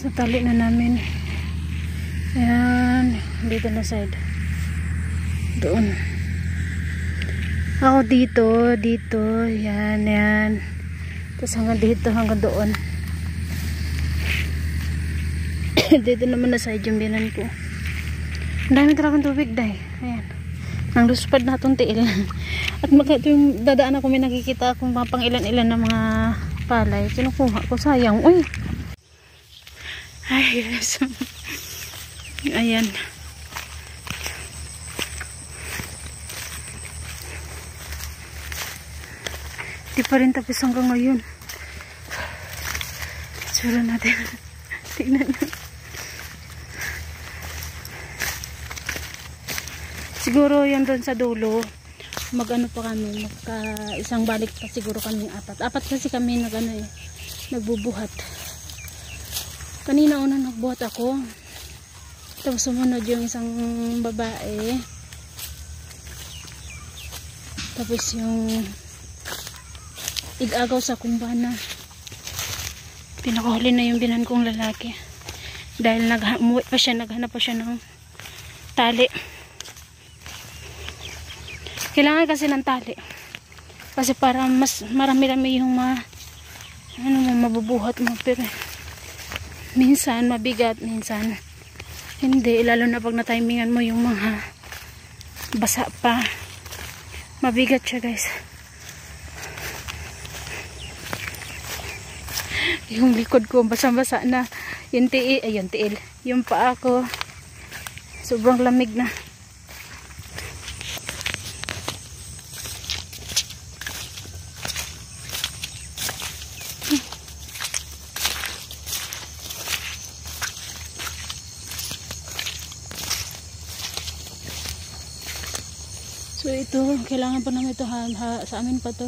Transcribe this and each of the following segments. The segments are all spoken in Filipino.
Natali na namin. Ayan. Dito na side. Doon. Ako dito. Yan. Tapos hanggang dito, hanggang doon. Dito naman na side yung binan ko. Ang dami talagang tubig, day. Ayan. Nang luspad na itong tiil. At yung dadaan ako, may nakikita akong pang ilan-ilan na mga palay. Kinukuha ko. Sayang. Uy! Ay, yes. Ayan. Di pa rin tapos hanggang ngayon. Tsura natin. Tignan nyo. Siguro yan doon sa dulo. Mag-ano pa kami. Isang balik pa siguro kami 4. 4 kasi kami nagbubuhat. Kanina una nagbuhat ako. Tapos sumunod yung isang babae. Tapos yung igagaw sa kumbana. Pinakahuli na yung binan kong lalaki. Dahil naghanap pa siya ng tali. Kailangan kasi ng tali. Kasi para mas marami-rami yung mabubuhat mo. Pero minsan mabigat, minsan hindi. Lalo na pag na-timingan mo yung mga basa pa. Mabigat siya, guys. Yung likod ko basa-basa na. Yung tiil. Yung paa ko sobrang lamig na. So ito, kailangan pa namin ito sa amin pa to.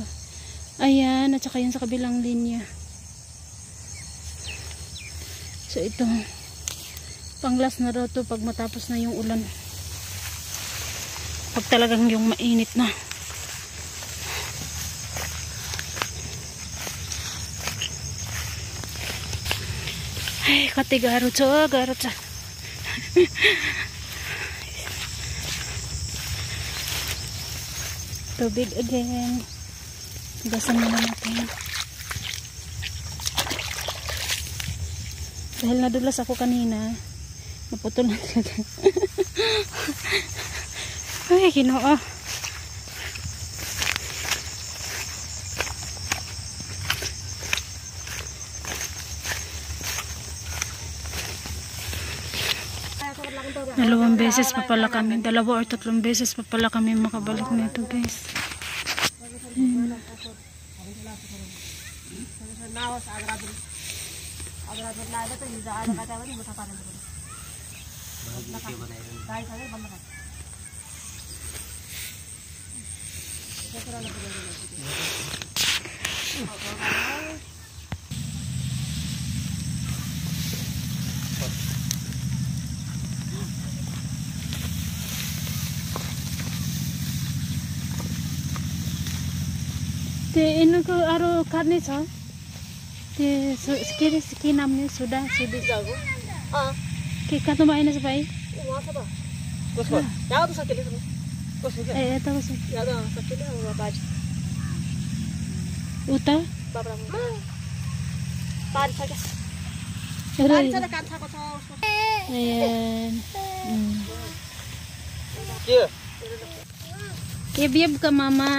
Ayan, at saka yan sa kabilang linya. So ito, panglas na raw to pag matapos na yung ulan. Pag talagang yung mainit na. Ay, katigarot sa garot sa. Tubig again. Gasan muna natin. Dahil nadulas ako kanina, naputol na talaga. Ay, Ginoo. Dalawang beses pa pala kami. 2 or 3 beses pa pala kami makabalik nito, guys. Te इनको आरो करने छ ते के नाम ने सुदा जागो के का तो माइनस भाई वहां से बा कसो या तो सकेले कसो ए त कसो या तो सकेले वो बाज उता बाबरा पार सके पार छ कान थाको छ उसको ए के बिब का मामा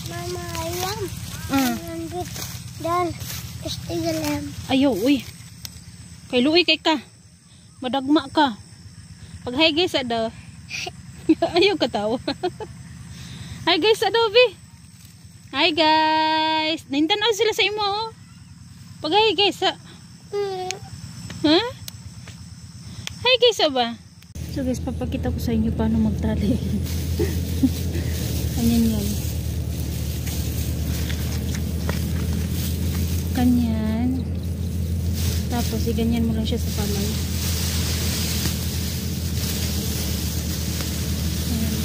Mama ayam. Dan istigalam. Ayo, uy. Kay luoy kay ka. Madagma ka. Pag hi guys ada. Ayo ka tawo. Hi guys adobe. Hi guys. Nindanaw sila sa imo. Oh. Pag hi guys. Ha? Hi guys ba? So guys, papakita ko sa inyo paano magtali. Ganyan. Ganyan. Tapos ganyan mo lang siya sa palay. Ayan.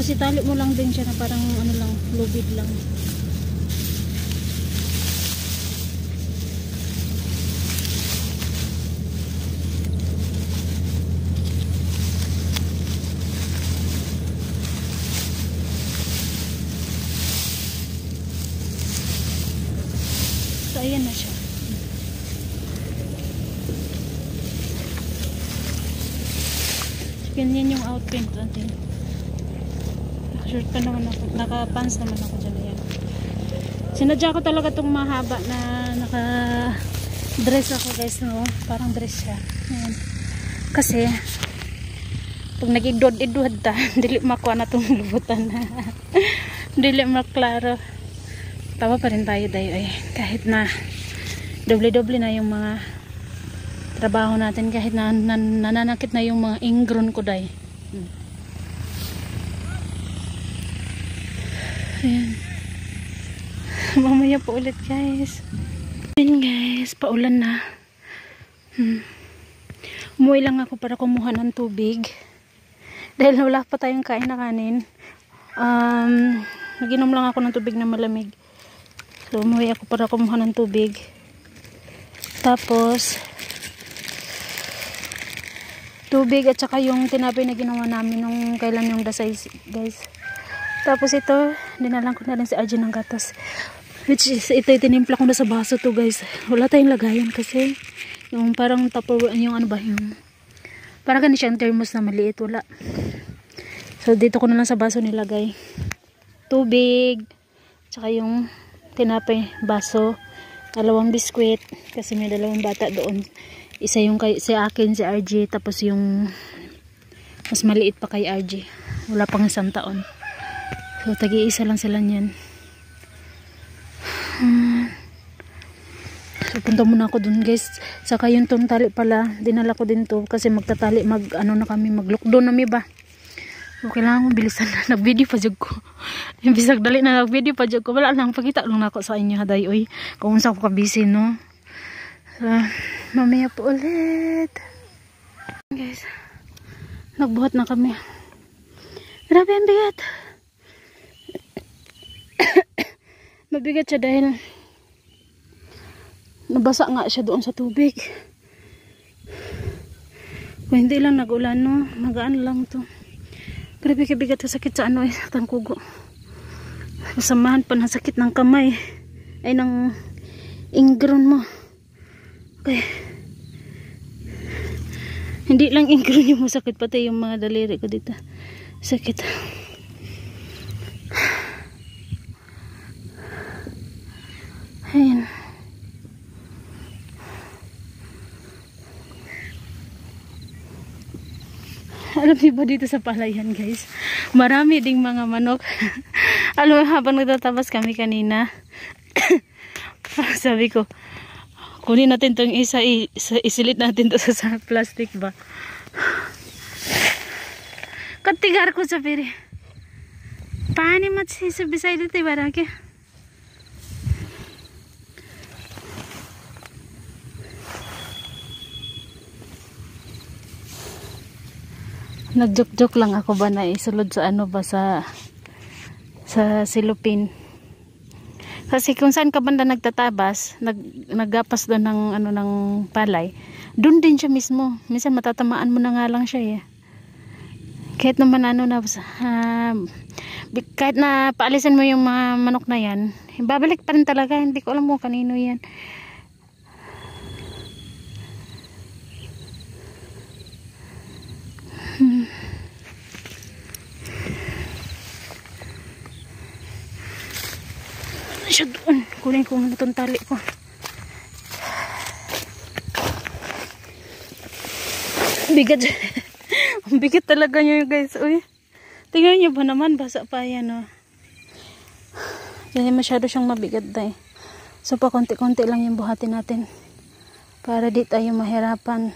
Tapos itali mo lang din siya na parang ano lang, lubid lang. So ayan na siya. Ganyan yung outfit natin. Naka-shirt pa naman ako. Naka-pants naman ako dyan. Ayan. Sinadya ko talaga itong mahaba na naka-dress ako guys. No? Parang dress siya. Ayan. Kasi pag nag-idod-idod ta, dili makuha na itong lubutan. Dili maklaro. Tawa pa rin tayo dayo eh. Kahit na doble-doble na yung mga trabaho natin, kahit na nananakit na yung mga ingron ko day. Ayan. Mamaya po ulit guys. Ayan guys, paulan na. Umuwi lang ako para kumuha ng tubig. Dahil wala pa tayong kain na kanin. Naginom lang ako ng tubig na malamig. So umuwi ako para kumuha ng tubig. Tapos tubig at saka yung tinapay na ginawa namin nung kailan yung dasay guys. Tapos ito, dinalang ko na rin si RJ ng gatas. Which is, ito itinimpla ko na sa baso to guys. Wala tayong lagayan kasi yung parang tupperware, yung ano ba yung parang ganun siyang thermos na maliit, wala. So dito ko na lang sa baso nilagay tubig, tsaka yung tinapay, baso, 2 biskwit kasi may 2 bata doon. Isa yung sa akin, si RJ, tapos yung mas maliit pa kay RJ. Wala pang 1 taon. So, tagi-isa lang sila niyan. So, punta muna ako dun guys. Saka yung tong tali pala, dinala ko din to kasi magtatali, ano na kami, mag-lockdown na mi ba. So, kailangan ko bilisan na. Nag-video pa dyan ko. Yung bisag dali na nag-video pa dyan ko. Wala lang, pakita lang ako sa inyo haday. Uy, kung unsa ko kabisi, no? So, mamaya po ulit. Guys, nagbuhat na kami. Grabe ang bigat. Mabigat siya dahil nabasa nga siya doon sa tubig. Kung hindi lang nag-ulan, no? Magaan lang to. Grabe kabigat, sakit sa ano eh, tangkugo. Samahan pa ng sakit ng kamay. Ay, ng ingron mo. Okay. Hindi lang ingron yung masakit, pati yung mga daliri ko dito. Sakit. Ayan. Alam niyo ba dito sa palayan guys, marami ding mga manok. Alam mo, habang nagtatabas kami kanina, sabi ko, kunin natin itong isa, isilit natin ito sa plastic ba. Katigar ko sa piri. Paano matsisabisay dito ibaraki? Nagjoke-joke lang ako ba na isulod sa ano ba sa silupin. Kasi kung saan ka banda nagtatabas, naggapas doon ng ano ng palay, doon din siya mismo. Minsan matatamaan mo na nga lang siya eh. Kahit naman ano na kahit na paalisin mo yung mga manok na yan, babalik pa rin talaga. Hindi ko alam mo kanino yan. Siya doon. Kunin ko muna itong tali ko. Bigat. Bigat talaga nyo guys. Uy. Tingnan nyo ba naman. Basa pa yan. Oh. Kasi masyado siyang mabigat dahil. So pa konti-konti lang yung buhatin natin. Para di tayo mahirapan.